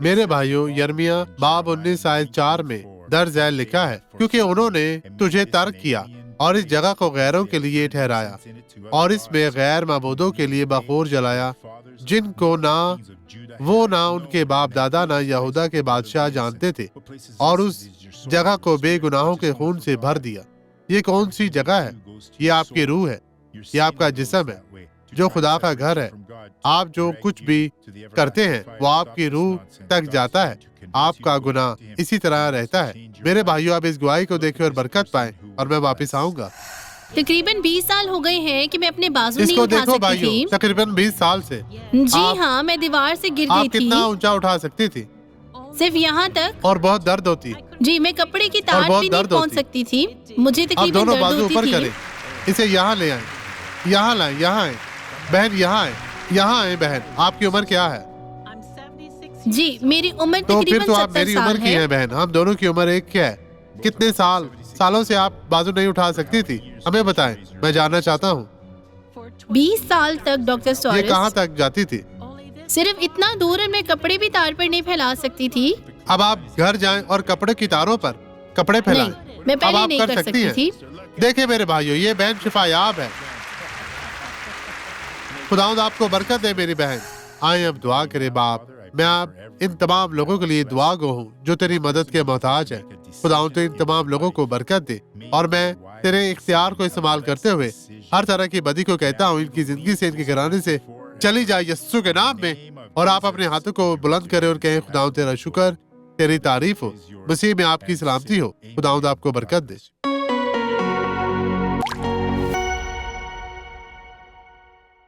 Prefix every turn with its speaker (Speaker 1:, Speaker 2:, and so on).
Speaker 1: मेरे भाइयों, यिर्मयाह बाब 19 आयत 4 में दर्ज है लिखा है, क्योंकि उन्होंने तुझे तर्क किया और इस जगह को गैरों के लिए ठहराया और इसमें गैर माबूदों के लिए बखूर जलाया, जिनको ना उनके बाप दादा ना यहूदा के बादशाह जानते थे, और उस जगह को बेगुनाहों के खून से भर दिया। ये कौन सी जगह है? ये आपकी रूह है, ये आपका जिस्म है, जो खुदा का घर है। आप जो कुछ भी करते हैं वो आपकी रूह तक जाता है। आपका गुनाह इसी तरह रहता है। मेरे भाइयों, आप इस गवाही को देखें और बरकत पाएं, और मैं वापस आऊंगा।
Speaker 2: तकरीबन 20 साल हो गए हैं कि मैं अपने बाजू नहीं
Speaker 1: इसको
Speaker 2: उठा
Speaker 1: देखो
Speaker 2: सकती
Speaker 1: भाइयों,
Speaker 2: थी।
Speaker 1: तकरीबन 20 साल से
Speaker 2: जी
Speaker 1: आप-
Speaker 2: हाँ, मैं दीवार से गिर
Speaker 1: आप
Speaker 2: गई थी,
Speaker 1: कितना ऊंचा उठा सकती थी,
Speaker 2: सिर्फ यहाँ तक।
Speaker 1: और बहुत दर्द होती।
Speaker 2: जी, मैं कपड़े की तार
Speaker 1: बहुत
Speaker 2: भी नहीं
Speaker 1: दर्द
Speaker 2: पहुँच
Speaker 1: होती।
Speaker 2: सकती थी। मुझे
Speaker 1: आप
Speaker 2: तकरीबन
Speaker 1: दोनों
Speaker 2: दर्द
Speaker 1: बाजू
Speaker 2: होती
Speaker 1: ऊपर
Speaker 2: थी।
Speaker 1: करें, इसे यहाँ ले आए, यहाँ लाए, यहाँ आए बहन, यहाँ आए, यहाँ आए बहन। आपकी उम्र क्या है?
Speaker 2: जी, मेरी उम्र
Speaker 1: तो फिर
Speaker 2: तकरीबन
Speaker 1: तो आप
Speaker 2: 70
Speaker 1: मेरी
Speaker 2: साल
Speaker 1: उम्र की
Speaker 2: है।
Speaker 1: हैं बहन। हम दोनों की उम्र एक क्या है? कितने सालों से आप बाजू नहीं उठा सकती थी? हमें बताएं, मैं जानना चाहता हूँ।
Speaker 2: 20 साल तक डॉक्टर
Speaker 1: ये कहाँ
Speaker 2: सॉरेस,
Speaker 1: तक जाती थी?
Speaker 2: सिर्फ इतना दूर है, मैं कपड़े भी तार पर नहीं फैला सकती थी।
Speaker 1: अब आप घर जाएं और कपड़े की तारों पर कपड़े फैलाएं।
Speaker 2: नहीं, मैं
Speaker 1: अब
Speaker 2: पहले
Speaker 1: आप
Speaker 2: नहीं
Speaker 1: कर
Speaker 2: कर
Speaker 1: सकती
Speaker 2: सकती
Speaker 1: हैं।
Speaker 2: थी।
Speaker 1: देखिए मेरे भाइयों, ये बहन शिफायाब है। खुदावंद आपको बरकत दे मेरी बहन। आए अब दुआ करे बाप। मैं आप इन तमाम लोगों के लिए दुआ गो हूँ जो तेरी मदद के मोहताज है। खुदावंद तो इन तमाम लोगों को बरकत दे, और मैं तेरे इख्तियार को इस्तेमाल करते हुए हर तरह की बदी को कहता हूँ, इनकी जिंदगी से, इनके घराने से चली जाए यीशु के नाम में। और आप अपने हाथों को बुलंद करें और कहें, खुदावंद तेरा शुक्र, तेरी तारीफ हो, मसीह में आपकी सलामती हो। खुदावंद आपको बरकत दे।